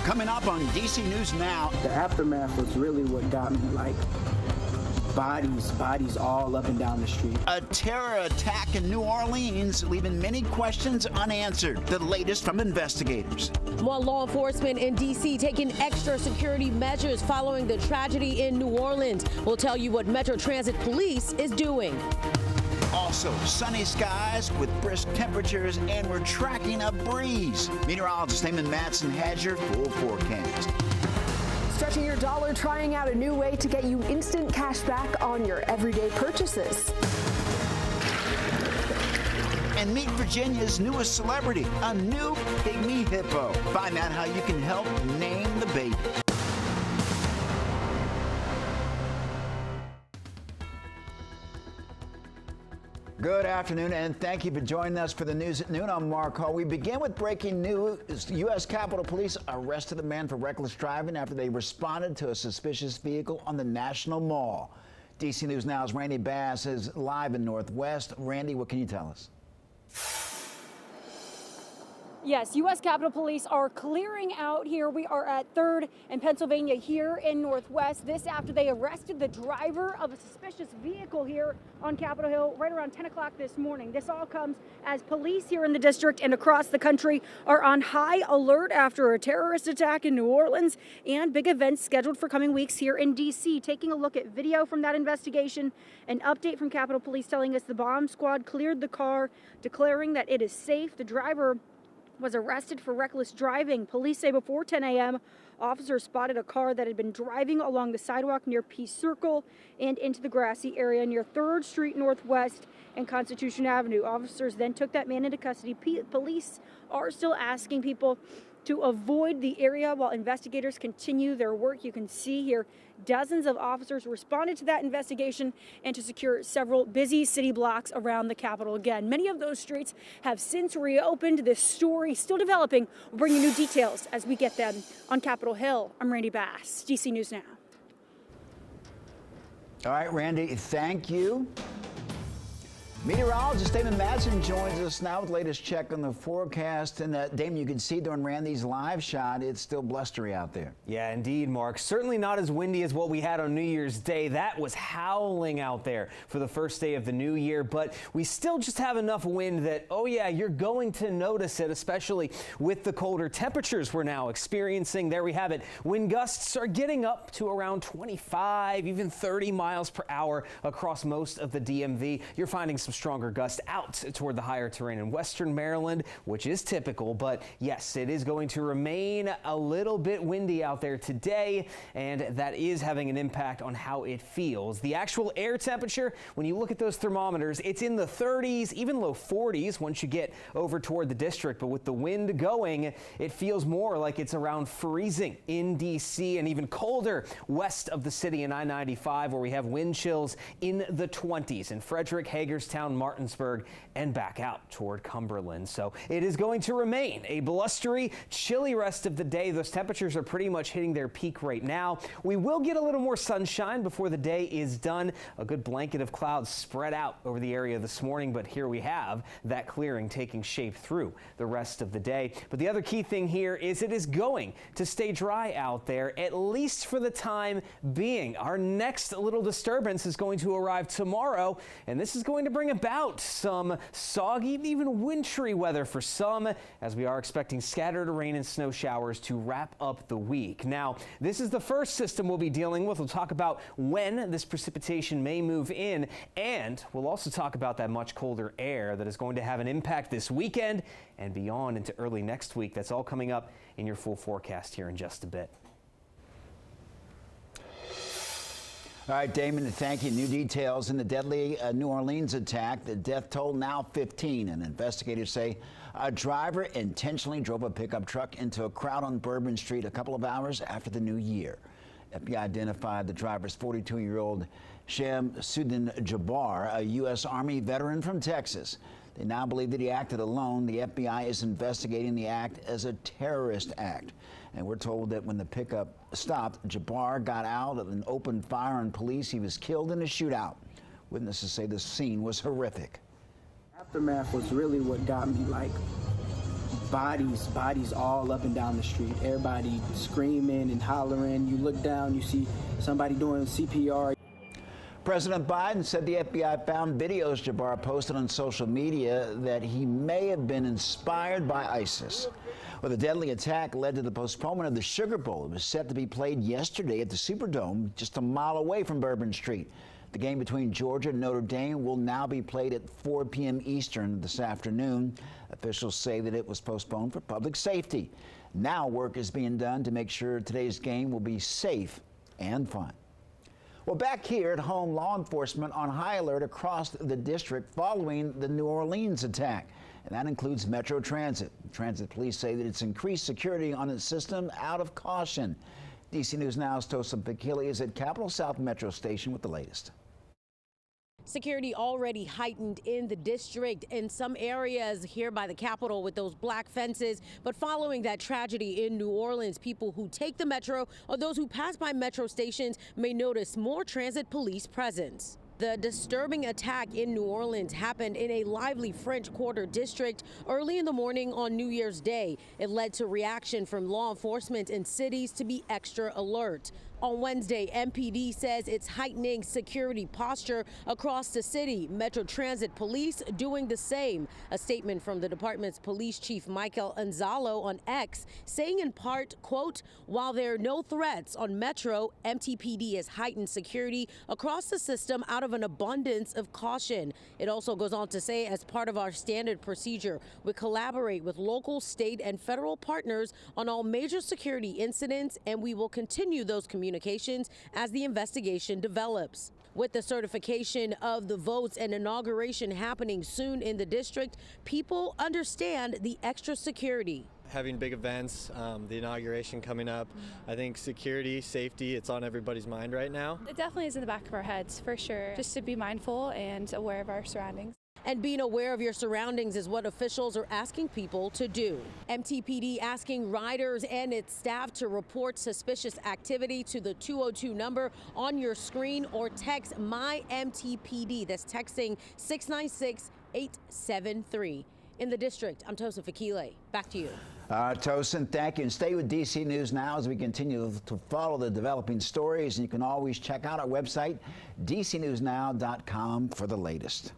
Coming up on DC News Now. The aftermath was really what got me, like, bodies all up and down the street. A terror attack in New Orleans, leaving many questions unanswered. The latest from investigators. More law enforcement in D.C. taking extra security measures following the tragedy in New Orleans. We'll tell you what Metro Transit Police is doing. Also, sunny skies with brisk temperatures, and we're tracking a breeze. Meteorologist Eamon Matson has your full forecast. Stretching your dollar, trying out a new way to get you instant cash back on your everyday purchases. And meet Virginia's newest celebrity, a new pygmy hippo. Find out how you can help name the baby. Good afternoon, and thank you for joining us for the news at noon. I'm Mark Hall. We begin with breaking news. U.S. Capitol Police arrested a man for reckless driving after they responded to a suspicious vehicle on the National Mall. DC News Now's Randy Bass is live in Northwest. Randy, what can you tell us? Yes, U.S. Capitol Police are clearing out here. We are at 3rd and Pennsylvania here in Northwest. This after they arrested the driver of a suspicious vehicle here on Capitol Hill right around 10 o'clock this morning. This all comes as police here in the district and across the country are on high alert after a terrorist attack in New Orleans and big events scheduled for coming weeks here in D.C. Taking a look at video from that investigation, an update from Capitol Police telling us the bomb squad cleared the car, declaring that it is safe. The driver was arrested for reckless driving. Police say before 10 a.m., officers spotted a car that had been driving along the sidewalk near Peace Circle and into the grassy area near 3rd Street Northwest and Constitution Avenue. Officers then took that man into custody. Police are still asking people to avoid the area while investigators continue their work. You can see here dozens of officers responded to that investigation and to secure several busy city blocks around the Capitol. Again, many of those streets have since reopened. This story still developing. We'll bring you new details as we get them on Capitol Hill. I'm Randy Bass, DC News Now. All right, Randy, thank you. Meteorologist Damon Madsen joins us now with the latest check on the forecast. And Damon, you can see during Randy's live shot, it's still blustery out there. Yeah, indeed, Mark. Certainly not as windy as what we had on New Year's Day. That was howling out there for the first day of the new year. But we still just have enough wind that, oh yeah, you're going to notice it, especially with the colder temperatures we're now experiencing. There we have it. Wind gusts are getting up to around 25, even 30 miles per hour across most of the DMV. You're finding some stronger gusts out toward the higher terrain in western Maryland, which is typical. But yes, it is going to remain a little bit windy out there today, and that is having an impact on how it feels. The actual air temperature, when you look at those thermometers, it's in the 30s, even low 40s once you get over toward the district. But with the wind going, it feels more like it's around freezing in DC and even colder west of the city in I-95, where we have wind chills in the 20s in Frederick, Hagerstown, Martinsburg, and back out toward Cumberland. So it is going to remain a blustery, chilly rest of the day. Those temperatures are pretty much hitting their peak right now. We will get a little more sunshine before the day is done. A good blanket of clouds spread out over the area this morning, but here we have that clearing taking shape through the rest of the day. But the other key thing here is it is going to stay dry out there, at least for the time being. Our next little disturbance is going to arrive tomorrow, and this is going to bring about some soggy, even wintry weather for some, as we are expecting scattered rain and snow showers to wrap up the week. Now, this is the first system we'll be dealing with. We'll talk about when this precipitation may move in, and we'll also talk about that much colder air that is going to have an impact this weekend and beyond into early next week. That's all coming up in your full forecast here in just a bit. All right, Damon, thank you. New details in the deadly New Orleans attack. The death toll now 15, and investigators say a driver intentionally drove a pickup truck into a crowd on Bourbon Street a couple of hours after the new year. FBI identified the driver's 42-year-old Shem Sudin Jabbar, a U.S. Army veteran from Texas. They now believe that he acted alone. The FBI is investigating the act as a terrorist act. And we're told that when the pickup stopped, Jabbar got out and opened fire on police. He was killed in a shootout. Witnesses say the scene was horrific. Aftermath was really what got me, like, bodies all up and down the street. Everybody screaming and hollering. You look down, you see somebody doing CPR. President Biden said the FBI found videos Jabbar posted on social media that he may have been inspired by ISIS. Well, the deadly attack led to the postponement of the Sugar Bowl. It was set to be played yesterday at the Superdome, just a mile away from Bourbon Street. The game between Georgia and Notre Dame will now be played at 4 p.m. Eastern this afternoon. Officials say that it was postponed for public safety. Now work is being done to make sure today's game will be safe and fun. Well, back here at home, law enforcement on high alert across the district following the New Orleans attack. And that includes Metro Transit. Transit police say that it's increased security on its system out of caution. DC News Now's Tosa Pakili is at Capital South Metro Station with the latest. Security already heightened in the district in some areas here by the Capitol with those black fences. But following that tragedy in New Orleans, people who take the metro or those who pass by metro stations may notice more transit police presence. The disturbing attack in New Orleans happened in a lively French Quarter district early in the morning on New Year's Day. It led to reaction from law enforcement in cities to be extra alert. On Wednesday, MPD says it's heightening security posture across the city. Metro Transit Police doing the same. A statement from the department's police chief, Michael Anzalo, on X, saying in part, quote, while there are no threats on Metro, MTPD has heightened security across the system out of an abundance of caution. It also goes on to say, as part of our standard procedure, we collaborate with local, state, and federal partners on all major security incidents, and we will continue those communications as the investigation develops. With the certification of the votes and inauguration happening soon in the district, people understand the extra security. Having big events, the inauguration coming up, I think security, safety, it's on everybody's mind right now. It definitely is in the back of our heads, for sure, just to be mindful and aware of our surroundings. And being aware of your surroundings is what officials are asking people to do. MTPD asking riders and its staff to report suspicious activity to the 202 number on your screen or text MyMTPD. That's texting 696-873. In the district, I'm Tosa Fakile. Back to you. Tosin, thank you. And stay with DC News Now as we continue to follow the developing stories. And you can always check out our website, dcnewsnow.com, for the latest.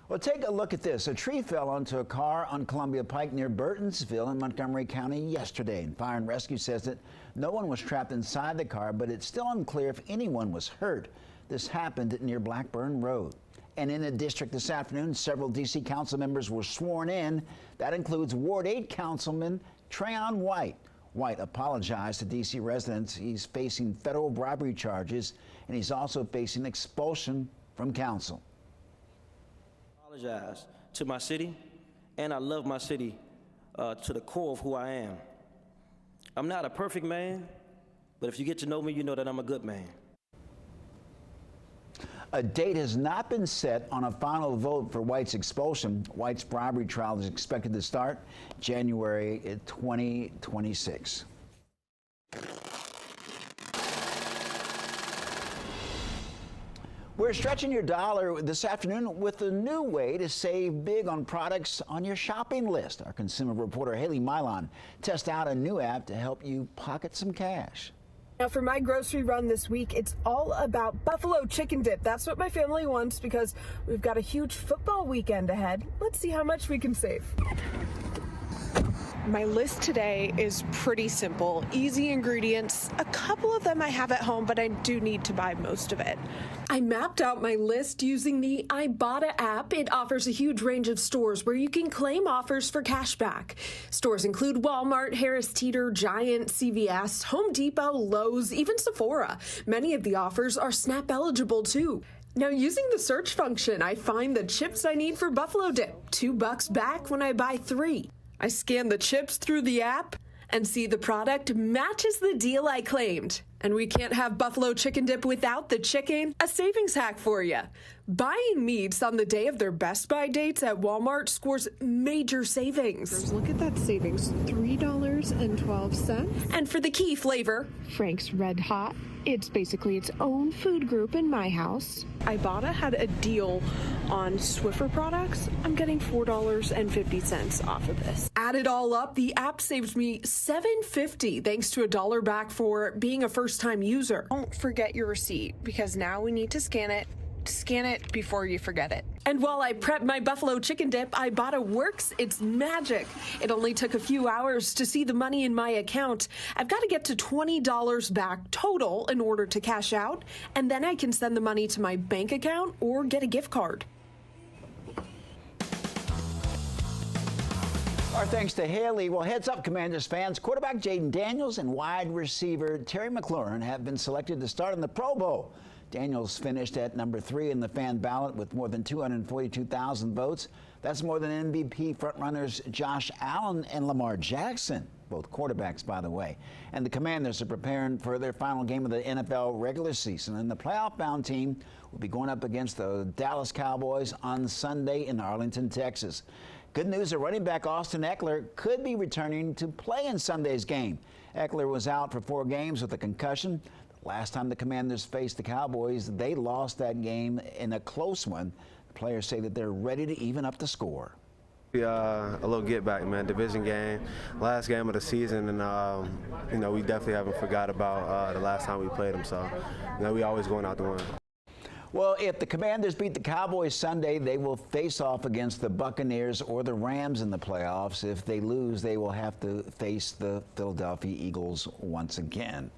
Well, take a look at this. A tree fell onto a car on Columbia Pike near Burtonsville in Montgomery County yesterday. And Fire and Rescue says that no one was trapped inside the car, but it's still unclear if anyone was hurt. This happened near Blackburn Road. And in the district this afternoon, several D.C. council members were sworn in. That includes Ward 8 Councilman Trayon White. White apologized to D.C. residents. He's facing federal bribery charges, and he's also facing expulsion from council. Apologize to my city, and I love my city to the core of who I am. I'm not a perfect man, but if you get to know me, you know that I'm a good man. A date has not been set on a final vote for White's expulsion. White's bribery trial is expected to start January 2026. We're stretching your dollar this afternoon with a new way to save big on products on your shopping list. Our consumer reporter Haley Milon tests out a new app to help you pocket some cash. Now, for my grocery run this week, it's all about buffalo chicken dip. That's what my family wants because we've got a huge football weekend ahead. Let's see how much we can save. My list today is pretty simple. Easy ingredients. A couple of them I have at home, but I do need to buy most of it. I mapped out my list using the Ibata app. It offers a huge range of stores where you can claim offers for cash back. Stores include Walmart, Harris Teeter, Giant, CVS, Home Depot, Lowe's, even Sephora. Many of the offers are SNAP eligible too. Now, using the search function, I find the chips I need for buffalo dip. $2 back when I buy 3. I scan the chips through the app and see the product matches the deal I claimed. And we can't have buffalo chicken dip without the chicken. A savings hack for you. Buying meats on the day of their Best Buy dates at Walmart scores major savings. Look at that savings, $3.12. And for the key flavor, Frank's Red Hot. It's basically its own food group in my house. Ibata had a deal on Swiffer products. I'm getting $4.50 off of this. Add it all up, the app saved me $7.50 thanks to $1 back for being a first-time user. Don't forget your receipt because now we need to scan it. Scan it before you forget it. And while I prep my buffalo chicken dip, Ibata works. It's magic. It only took a few hours to see the money in my account. I've got to get to $20 back total in order to cash out, and then I can send the money to my bank account or get a gift card. Our thanks to Haley. Well, heads up, Commanders fans. Quarterback Jaden Daniels and wide receiver Terry McLaurin have been selected to start in the Pro Bowl. Daniels finished at number 3 in the fan ballot with more than 242,000 votes. That's more than MVP frontrunners Josh Allen and Lamar Jackson, both quarterbacks, by the way. And the Commanders are preparing for their final game of the NFL regular season. And the playoff-bound team will be going up against the Dallas Cowboys on Sunday in Arlington, Texas. Good news, the running back Austin Eckler could be returning to play in Sunday's game. Eckler was out for 4 games with a concussion. Last time the Commanders faced the Cowboys, they lost that game in a close one. The players say that they're ready to even up the score. A little get back, man. Division game, last game of the season, and you know, we definitely haven't forgot about the last time we played them. So, you know, we always going out to win. Well, if the Commanders beat the Cowboys Sunday, they will face off against the Buccaneers or the Rams in the playoffs. If they lose, they will have to face the Philadelphia Eagles once again.